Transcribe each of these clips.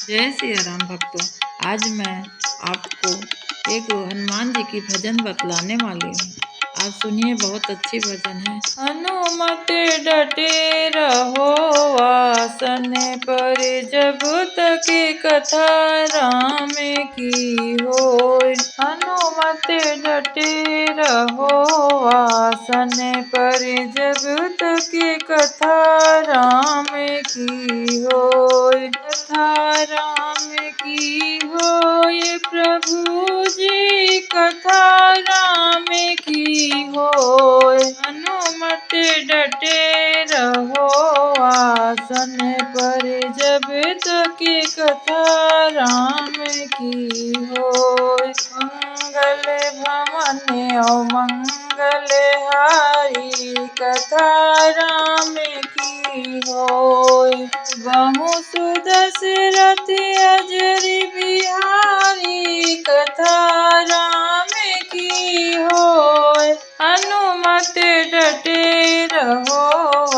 जय सिया राम भक्तों। आज मैं आपको एक हनुमान जी की भजन बतलाने वाली हूँ। आप सुनिए, बहुत अच्छी भजन है। हनुमत डटे रहो आसन पर, जब तक कथा राम की होय। हनुमत डटे रहो आसन पर, जब तक कथा राम की होय। कथा राम की होय प्रभु जी, कथा राम की होय। हनुमत डटे रहो आसन पर, जब तक कथा राम की होय। मंगल भवन और मंगल हारी, कथा राम की होय। बहु सुदशरथ अजर बिहारी, कथा राम की होय। हनुमत डटे रहो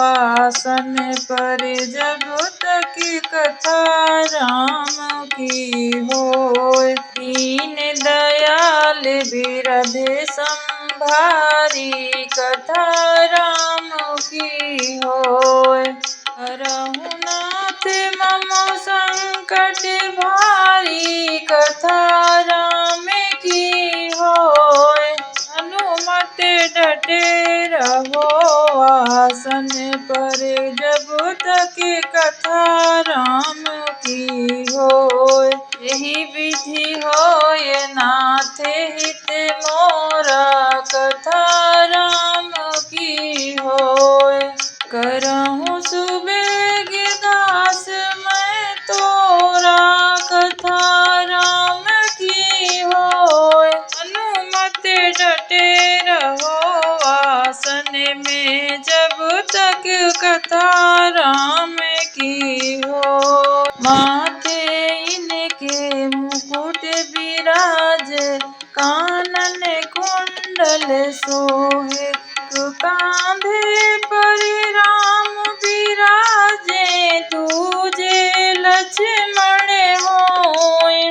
आसन पर, जब तक कथा राम की होय। दीन दयाल बिरध संभारी, कथा राम की होय। हरहु नाथ मम संकट भारी, कथा राम की होय। हनुमत डटे रहो आसन पर, जब तक कथा राम की होय। यही विधि होय नाथ हित मोरा, कथा राम की होय। करहु सुबेग दास मैं तोरा, कथा राम की होय। हनुमत डटे रहो आसन में, जब तक कथा राम की हो। माथे इनके मुकुट विराज, कानन कुंडल सोहे। कांधे पर राम विराजे, दूजे लक्ष्मण होय।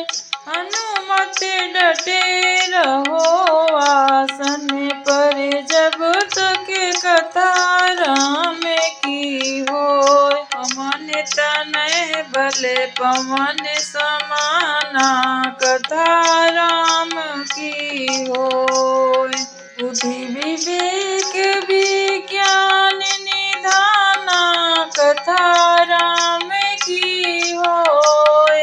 हनुमत डटे रहो आसन पर, जब तक कथा राम की होय। पवन तनय बल पवन समाना, कथा राम की होय। बुद्धि विवेक विज्ञान निधाना, कथा राम की होय।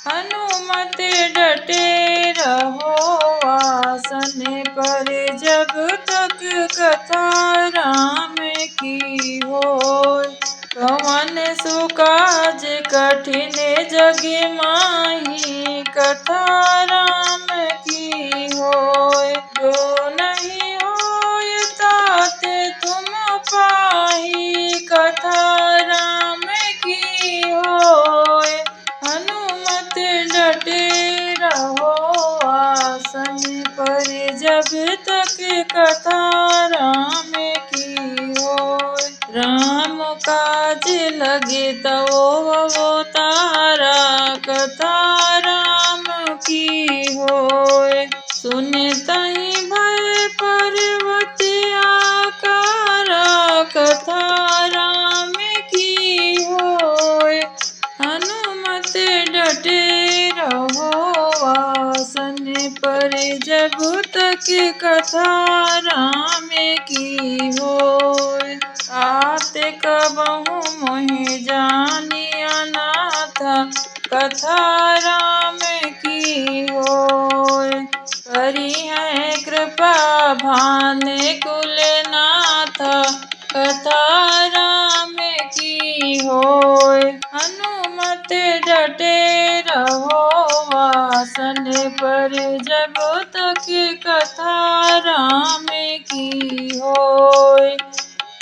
हनुमत डटे रहो आसन पर, जब तक कथा राम की होय। कवन सुकाज कठिन जग माही, कथा राम की होय। जो नहीं होय तात तुम पाही, कथा राम की होय। हनुमत डटे रहो आसन पर, जब तक कथा राम की होय। राम काज लगे तवो अवतारा, कथा राम की होय। सुनतहि भय पर्वत आकारा, कथा राम की होय। हनुमत डटे रहो आसन पर, जब तक कथा राम की होय। तात कबहु मोहि जानिया नाथ, कथा राम की होय। करी है कृपा भान कुल नाथ, कथा राम की होय। हनुमत डटे रहो आसन पर, जब तक कथा राम की होय।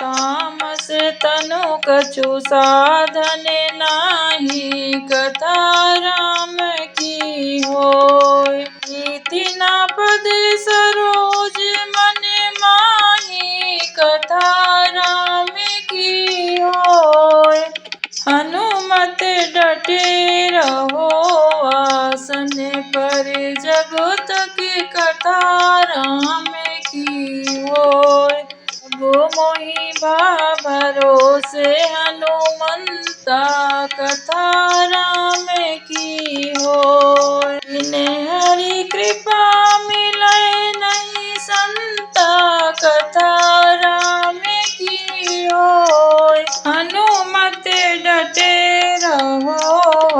तामस तनु कछु साधन नाही, कथा राम की होय। इतना पद सरोज मन माही, कथा राम की होय। हनुमत डटे रहो से हनुमंता कथा राम की होय। इन्हें हरि कृपा मिलै नहीं संता कथा राम की होय। हनुमत डटे रहो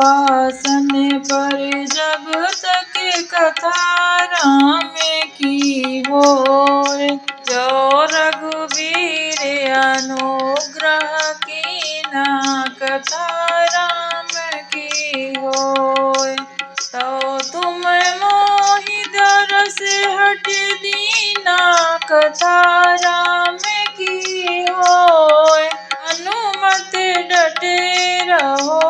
आसन पर जब तक कथा राम की होय। जो रघुवीर अनुग्रह कीना कथा राम की होय। तो तुम मोहि दरस हट दीना कथा राम की होय। हनुमत डटे रहो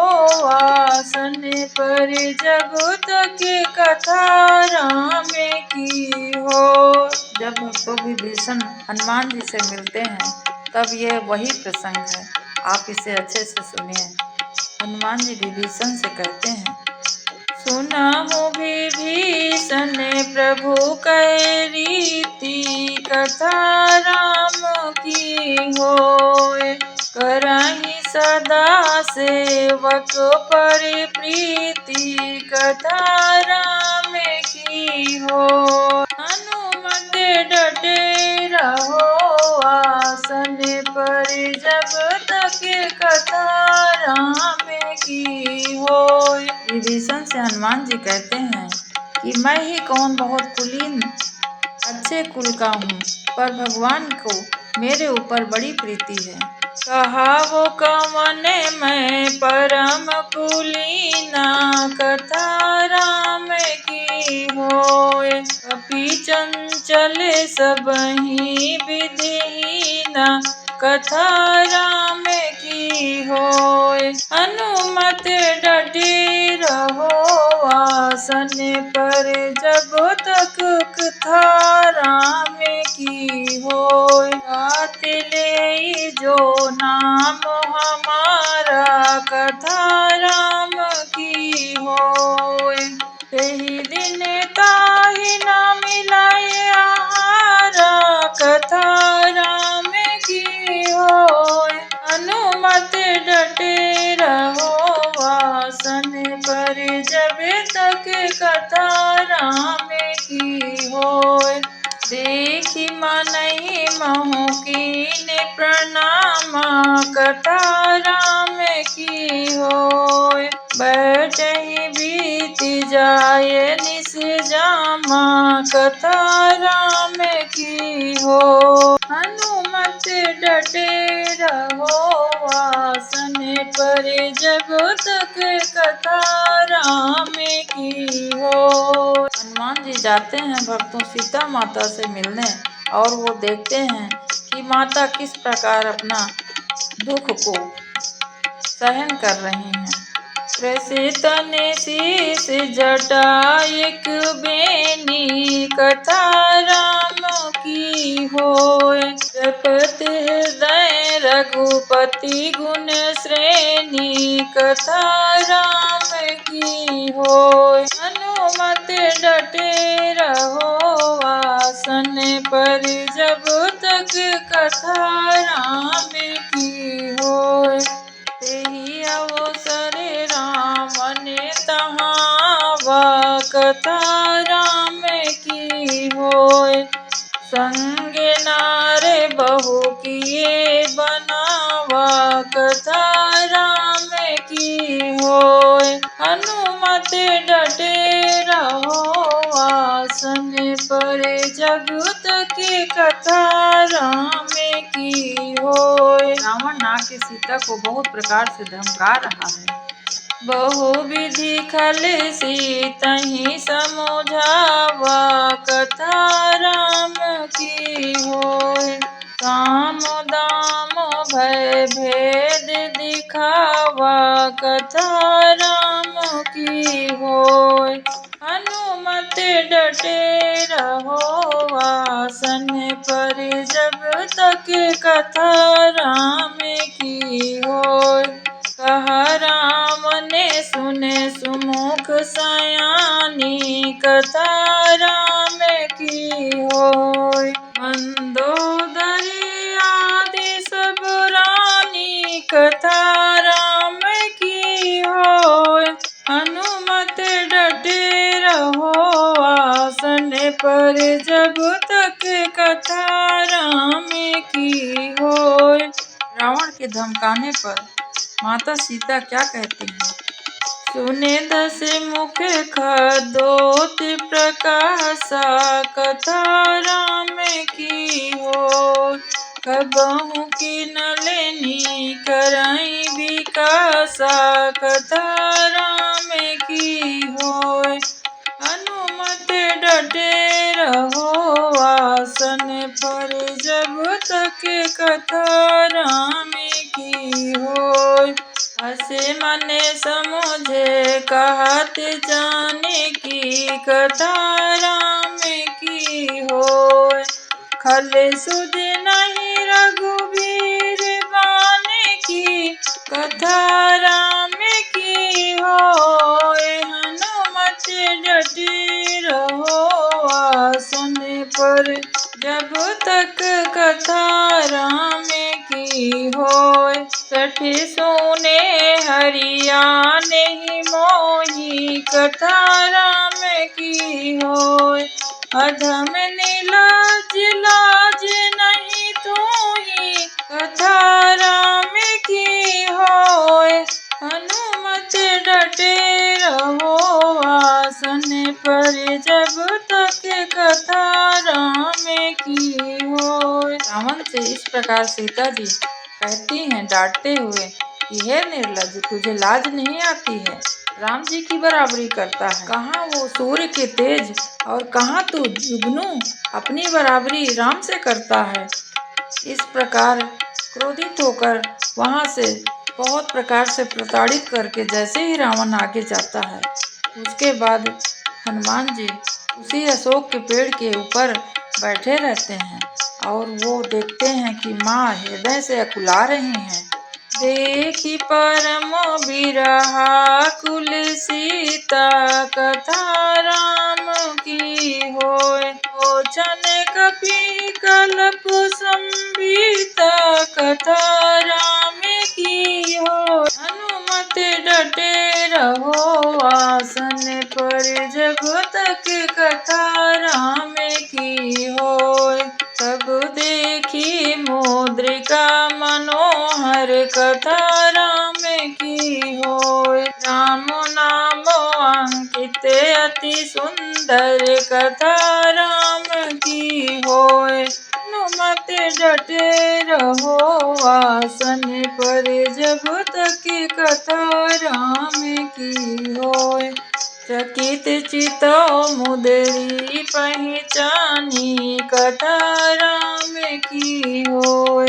आसन पर जब तक कथा राम की हो। जब भक्तों विभीषण हनुमान जी से मिलते हैं तब यह वही प्रसंग है, आप इसे अच्छे से सुनिए। हनुमान जी विभीषण से कहते हैं, सुनाहु विभीषण प्रभु कह रीति कथा राम की होय। करहि सदा सेवक पर प्रीति कथा राम की होय। हनुमत डटे रहो आसन पर जब तक कथा राम की होय। विभीषण से हनुमान जी कहते हैं कि मैं ही कौन बहुत कुलीन अच्छे कुल का हूँ, पर भगवान को मेरे ऊपर बड़ी प्रीति है। कहा वो कवन मैं परम कुलीना कथा राम की होय। कपि चंचल सबहि विधिहीना कथा राम की होय। हनुमत डटे रहो आसन पर जब तक कथा राम की होय। गात ले जो नाम हमारा कथा राम की होय। तेहि दिन ताहि न मिलै आहारा कथा राम की होय। हनुमत डटे रहो आसन पर जब तक कथा राम की होय। देखि मनहि महु कीन प्रणाम कथा राम की होय। बैठहि बीति जाय निस जामा कथा राम की होय। हनुमत डटे रहो आसन पर जब तक कथा राम की होय। हनुमान जी जाते हैं भक्तों सीता माता से मिलने और वो देखते हैं कि माता किस प्रकार अपना दुख को सहन कर रही हैं। प्रसितन शीस जटायक बेनी कथा राम की होय। जपत हृदय रघुपति गुण श्रेणी कथा राम की होय। हनुमत डटे रहो आसन पर जब तक कथा राम की होय। तेहि अवसर राम ने तहावा कथा राम की होय। संग नार बहु किए बनावा कथा राम की होय। हनुमत डटे रहो आसन पर जब तक कथा राम की होय। रावण नाग के सीता को बहुत प्रकार से धमका रहा है। बहु विधि खल सीतहि समुझावा कथा राम की होय। काम दाम भय भेद दिखावा कथा राम की होय। हनुमत डटे रहो आसन पर जब तक कथा राम की होय। कहा राम ने सुने सुमुख सयानी कथा राम की होय। मंदोदरी आदि सब रानी कथा राम की होय। हनुमत डटे रहो आसन पर, जब तक कथा राम की होय। रावण के धमकाने पर माता सीता क्या कहती हैं? सुने 10 मुख खदोत प्रकाशा, कथा राम की होय। कबहु की न लेनी करई विकासा, कथा राम की होय। हनुमत डटे रहो आसन पर, जब तक कथा राम की होय। हसे मने समुझे कहत जाने की, कथा राम की होय। खल सुध नहीं रघुबीर बाने की, कथा राम की होय। हनुमत डटे रहो आसन पर, जब तक कथा राम की होय। सठ सुने हरिया नहीं मोही, कथा राम की होय। अधम नीलाज लाज नहीं तोही, कथा राम की होय। हनुमत डटे रहो आसन पर, जब तक कथा राम की होय। रावण से इस प्रकार सीता जी कहती हैं डांटते हुए कि हे निर्लज्ज, तुझे लाज नहीं आती है? राम जी की बराबरी करता है। कहाँ वो सूर्य के तेज और कहाँ तू जुगनू अपनी बराबरी राम से करता है। इस प्रकार क्रोधित होकर वहाँ से बहुत प्रकार से प्रताड़ित करके जैसे ही रावण आगे जाता है, उसके बाद हनुमान जी उसी अशोक के पेड़ के ऊपर बैठे रहते हैं और वो देखते हैं कि माँ हृदय से अकुला रही हैं। देखी परम बिरहा कुल सीता, कथा राम की होय। ओछन कपि कल्प संबीता, कथा राम की होय। हनुमत डटे रहो आसन पर, जब तक कथा राम की होय। तब देखी मुद्रिका मनोहर, कथा राम की होय। राम नाम अंकित अति सुंदर, कथा राम की होय। हनुमत डटे रहो आसन पर, जब तक कथा राम की होय। चकित चितौ मुदरी पहिचानी, कथा राम की होय।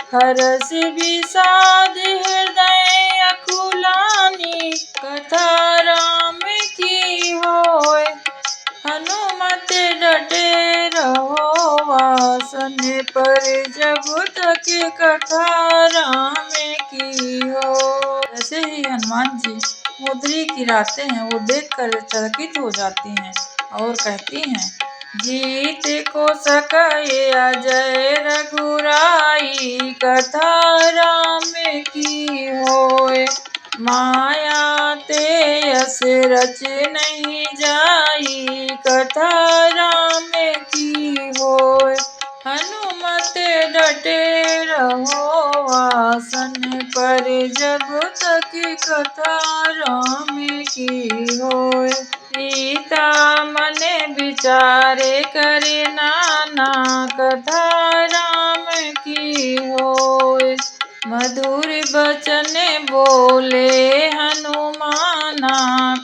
हरष विषाद हृदय अकुलानी, कथा राम की होय। हनुमत डटे रहो आसन पर, जब तक कथा राम की हो। जैसे ही हनुमान जी मुद्री गिराते हैं, वो देखकर चकित हो जाती हैं और कहती हैं, जीत को सके अजय रघुराई, कथा राम की होय। माया ते यस रच नहीं जाई, कथा राम की होय। हनुमत डटे रहो आसन पर, जब तक कथा राम की होय। सीता मन विचारे करे नाना, कथा राम की होय। मधुर बचन बोले हनुमाना,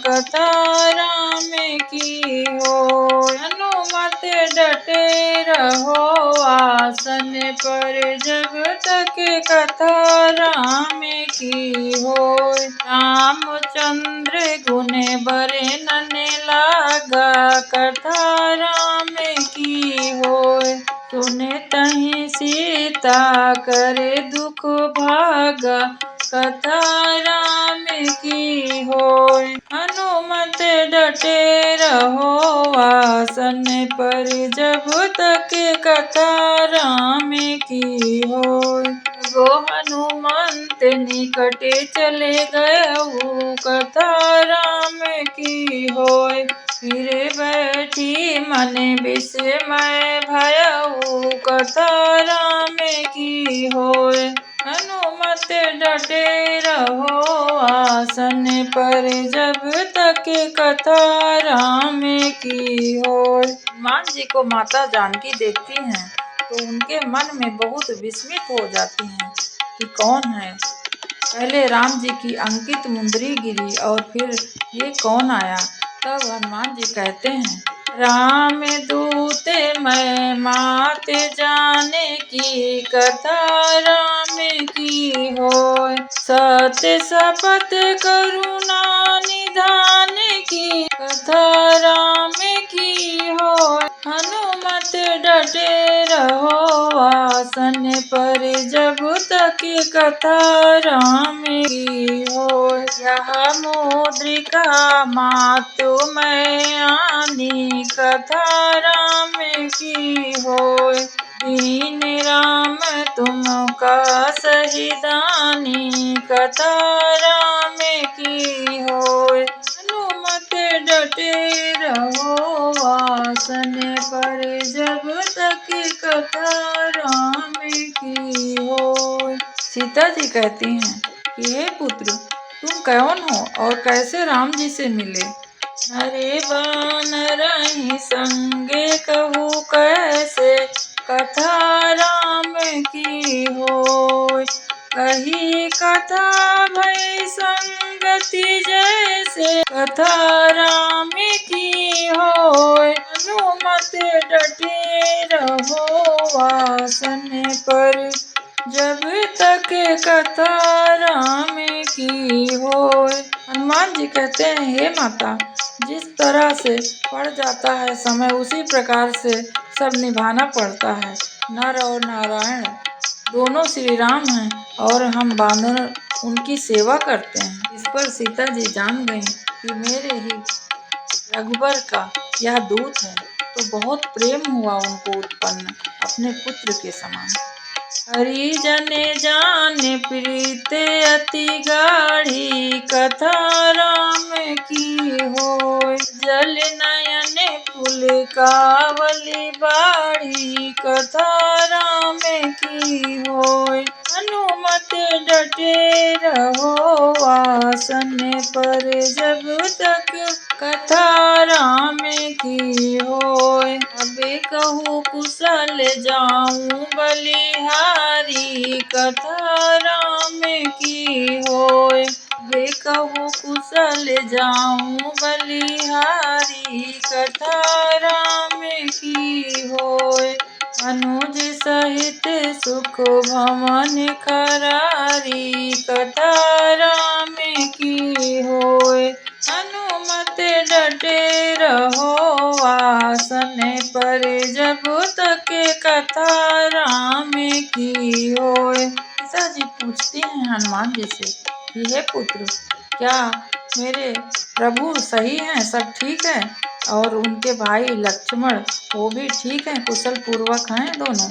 कथा राम की होय। हनुमत डटे रहो आसन पर, जब तक कथा राम की होय। रामचंद्र गुण बरनन लागा, कथा राम की होय। सुने तहि सीता करे दुख भागा, कथा राम की होय। हनुमत डटे रहो आसन पर, जब तक कथा राम की होय। गो हनुमंत निकटे चले गए कथा राम की होय। फिर बैठी मन विस्मय भयउ कथा राम की होय। हनुमत डटे रहो आसन पर जब तक कथा राम की होय। हनुमान जी को माता जानकी देखती हैं तो उनके मन में बहुत विस्मित हो जाती हैं कि कौन है। पहले राम जी की अंकित मुंदरी गिरी और फिर ये कौन आया। तब हनुमान जी कहते हैं, राम दूत मैं मात जाने की कथा राम की होय। सत्य शपथ करुणा निधान की कथा राम की होय। हनुमत डटे रहो आसन पर जब तक कथा राम की होय। यह मुद्रिका मातु मैं आनी कथा राम की होय। दीन राम तुम का सही दानी कथा राम की होय। हनुमत डटे रहो आसन पर जब तक कथा राम की होय। सीता जी कहती हैं कि हे पुत्र, तुम कौन हो और कैसे राम जी से मिले। अरे वानरहि संगे कहूँ कैसे कथा राम की होय। कही कथा भई संगति जैसे कथा राम की होय। हनुमत डटे रहो आसन पर जब तक कथा राम की होय। हनुमान जी कहते हैं, हे माता, जिस तरह से पड़ जाता है समय उसी प्रकार से सब निभाना पड़ता है। नर और नारायण दोनों श्री राम हैं और हम बानर उनकी सेवा करते हैं। इस पर सीता जी जान गईं कि मेरे ही रघुबर का यह दूत है, तो बहुत प्रेम हुआ उनको उत्पन्न अपने पुत्र के समान। हरिजन जान प्रीत अति गाढ़ी कथा राम की होय। जल नयन पुलकावली बाढ़ी कथा राम की होय। हनुमत डटे रहो आसन पर जब तक कथा राम की होय। अबे कहूँ कुशल जाऊँ बलिहारी कथा राम की होय। वे कहूँ कुशल जाऊँ बलिहारी कथा राम की होय। अनुज सहित सुख भवन खरारी कथा राम की होय। हनुमत डटे रहो आसन पर जब तक कथा राम की होय। सीता जी पूछती हैं हनुमान जी से कि हे पुत्र, क्या मेरे प्रभु सही हैं, सब ठीक है, और उनके भाई लक्ष्मण वो भी ठीक हैं, कुशल पूर्वक हैं दोनों,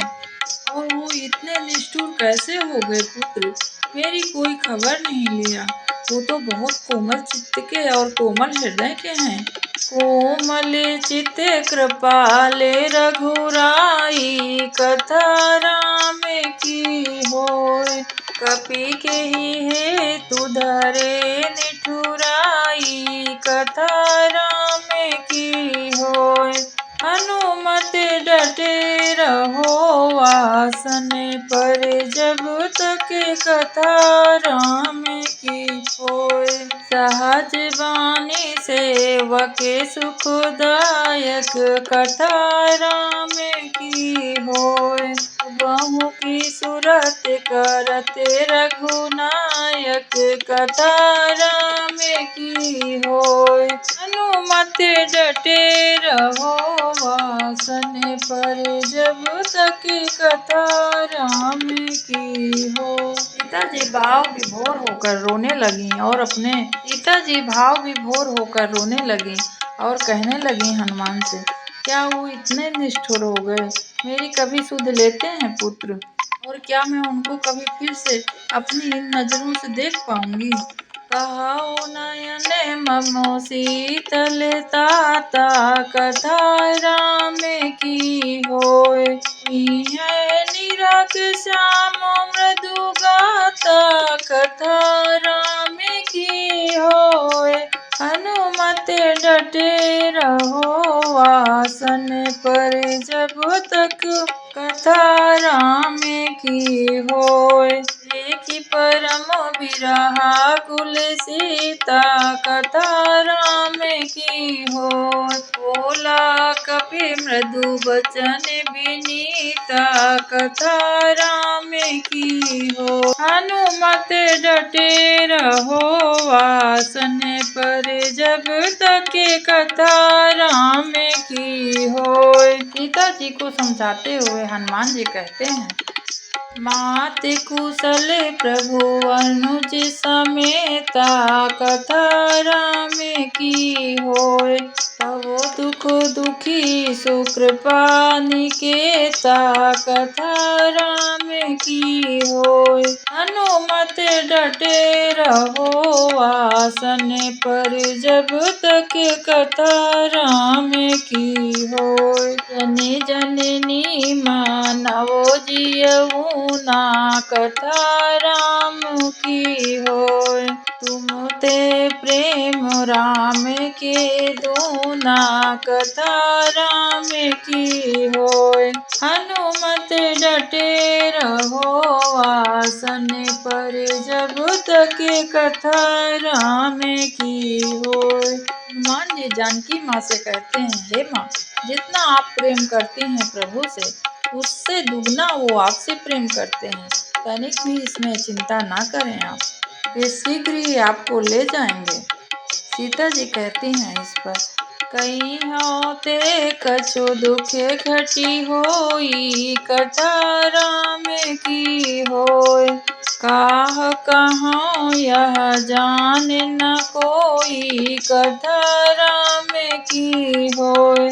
और वो इतने निष्ठुर कैसे हो गए पुत्र, मेरी कोई खबर नहीं लिया। वो तो बहुत कोमल चित्त के और कोमल हृदय के हैं। कोमल चित्त कृपाल रघुराई कथा राम की होय। कपि के ही हेतु धरे निठुराई कथा राम की होय। हनुमत डटे रहो आसन पर जब तक कथा राम की होय। सहज बानी सेवक सुखदायक कथा राम की होय। बहु की सुरत करत रघुनायक कथा राम की होय। हनुमत डटे रहो आसन पर जब तक कथा राम की हो। सीता जी भाव विभोर होकर रोने लगी और कहने लगी हनुमान से, क्या वो इतने निष्ठुर हो गए, मेरी कभी सुध लेते हैं पुत्र। और क्या मैं उनको कभी फिर से अपनी इन नजरों से देख पाऊंगी। कहाओ नयन ममो शीतलता कथा राम की होय। है निरख श्याम मृदु गाता कथा राम की होय। हनुमत डटे रहो आसन पर जब तक कथा राम की होय। देखि परम बिरहा कुल सीता कथा राम की होय। बोला कपि मृदु बचन विनीता कथा राम की हो। हनुमत डटे रहो आसन पर जब तक कथा राम की होय। सीता जी को समझाते हुए हनुमान जी कहते हैं, मात कुशल प्रभु अनुज समेता कथा राम की होय। तब दुख दुखी सुकृपा निकेता कथा राम की होय। हनुमत डटे रहो आसन पर जब तक कथा राम की होय। जनि जननी मानवो जियऊ ना कथा राम की होय। तुम ते प्रेम राम के दूना कथा राम की होय। हनुमत डटे रहो आसन पर जब तक कथा राम की होय। हनुमान जी जानकी माँ से कहते हैं, हे माँ, जितना आप प्रेम करती हैं प्रभु से, उससे दुगना वो आपसे प्रेम करते हैं। तनिक भी इसमें चिंता ना करें आप, वे शीघ्र ही आपको ले जाएंगे। सीता जी कहती हैं इस पर, कहीं होते कछु दुख घटी होई कथा राम की होय। काह कहाँ यह जान न कोई कथा राम की होय।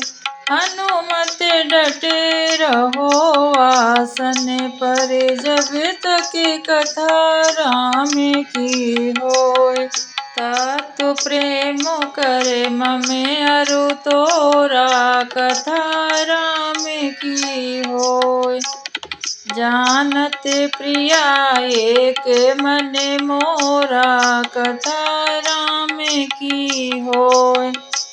हनुमत डटे रहो आसन पर जब तक कथा राम की होय। तत्व प्रेम करे ममे अरु तोरा कथा राम की होय। जानत प्रिया एक मन मोरा कथा राम की होय।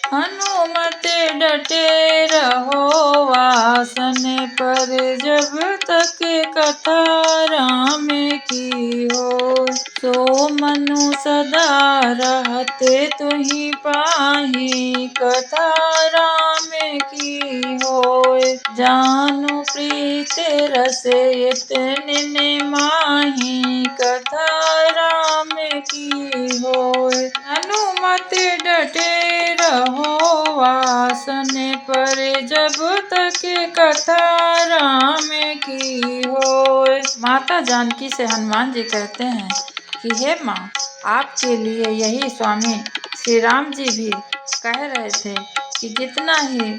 हनुमत डटे रहो आसन पर जब तक कथा राम की होय। सो मनु सदा रहते तुहि पाहि कथा राम की होय। जानु प्रीत रस इतने माही कथा राम की होय। हनुमत डटे रहो आसन पर जब तक कथा राम की होय। माता जानकी से हनुमान जी कहते हैं कि हे माँ, आपके लिए यही स्वामी श्री राम जी भी कह रहे थे कि जितना ही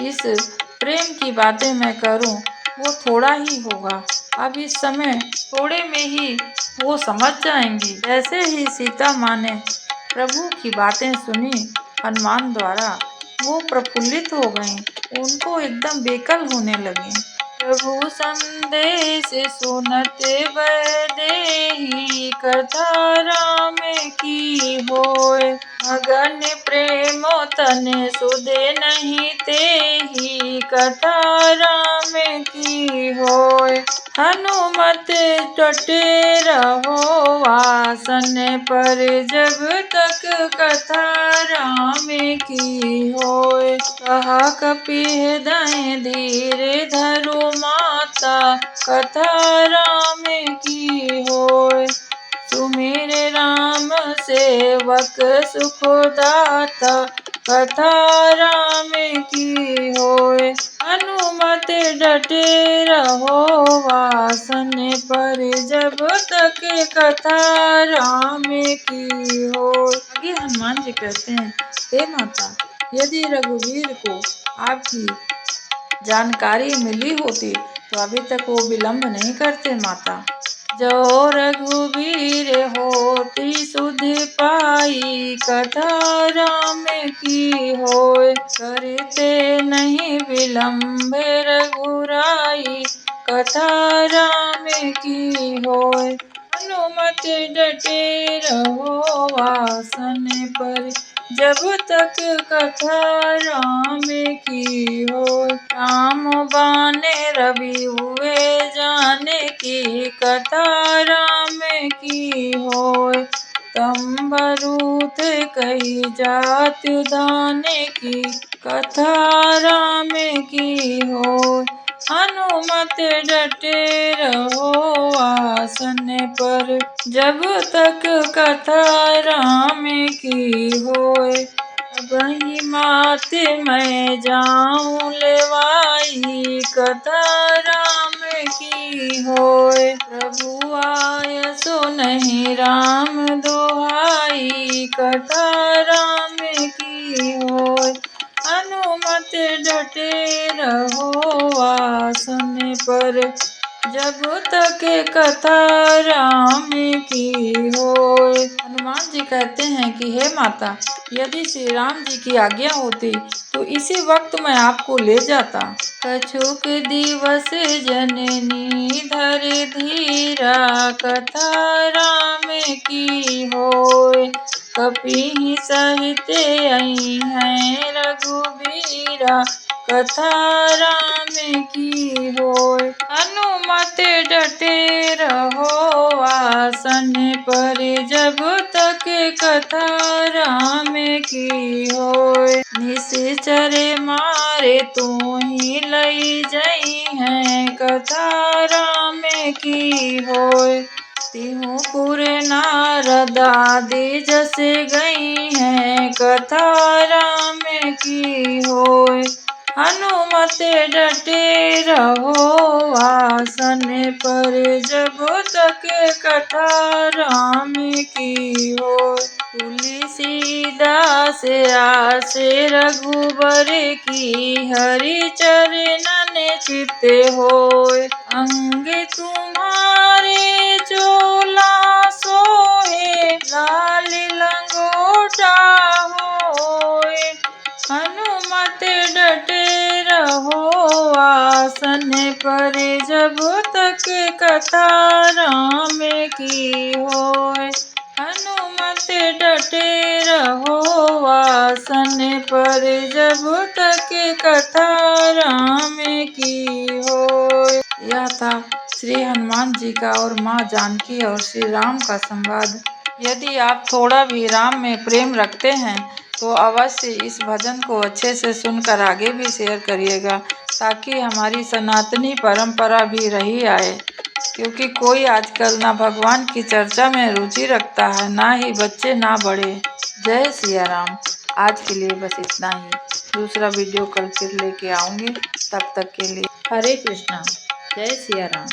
इस प्रेम की बातें मैं करूं वो थोड़ा ही होगा। अब इस समय थोड़े में ही वो समझ जाएंगी। जैसे ही सीता माँ ने प्रभु की बातें सुनी हनुमान द्वारा, वो प्रफुल्लित हो गईं, उनको एकदम बेकल होने लगी। प्रभु संदेश सुनत वैदेही कथा राम की होय। मगन प्रेम तन सुधे नहीं तेहि कथा राम की होय। हनुमत डटे रहो आसन पर जब तक कथा राम की होय। कहा कपि हृदय धीर धरु माता कथा राम की होय। सुमिर राम सेवक सुखदाता कथा राम की होय। हनुमत डटे रहो आसन पर जब तक कथा राम की होय। आगे हनुमान जी कहते हैं, हे माता, यदि रघुवीर को आपकी जानकारी मिली होती तो अभी तक वो विलम्ब नहीं करते माता। जो रघुबीर होती सुध पाई, कथा राम की होय। करते नहीं विलम्ब रघुराई, कथा राम की होय। हनुमत डटे रहो आसन पर, जब तक कथा राम की होय। राम बाने रवि हुए जाने की, कथा राम की होय। तम्बरूत कही जात दाने की, कथा राम की होय। हनुमत डटे रहो आसन पर, जब तक कथा राम की होय। वही मात मैं जाऊं लेवाई, कथा राम की होय। प्रभु आय सो नहीं राम दोहाई, कथा राम की होय। हनुमत डटे रहो आसन पर, जब तक कथा राम की होय। हनुमान जी कहते हैं कि हे माता, यदि श्री राम जी की आज्ञा होती तो इसी वक्त मैं आपको ले जाता। कछुक दिवस जननी धर धीरा, कथा राम की होय। कपि सहित आई हैं रघुबीरा, कथा राम की होय। हनुमत डटे रहो आसन पर, जब तक कथा राम की होय। निश्चर मारे तू ही लई जई हैं, कथा राम की होय। तिहु पुर नारद आदि जस गई हैं, कथा राम की होय। हनुमत डटे रहो आसन पर, जब तक कथा राम की होय। तुलसीदास आस रघुबर की, हरि चरणन चित होय। अंग तुम्हारे चोला सोहे, लाल लंगोटा होय। हनुमत डटे रहो आसन पर, जब तक कथा राम की होय। हनुमत डटे रहो आसन पर, जब तक कथा राम की होय। यह था श्री हनुमान जी का और माँ जानकी और श्री राम का संवाद। यदि आप थोड़ा भी राम में प्रेम रखते हैं तो अवश्य इस भजन को अच्छे से सुनकर आगे भी शेयर करिएगा, ताकि हमारी सनातनी परंपरा भी रही आए। क्योंकि कोई आजकल ना भगवान की चर्चा में रुचि रखता है, ना ही बच्चे ना बड़े। जय सिया राम। आज के लिए बस इतना ही। दूसरा वीडियो कल फिर लेके आऊँगी। तब तक के लिए हरे कृष्णा। जय सिया राम।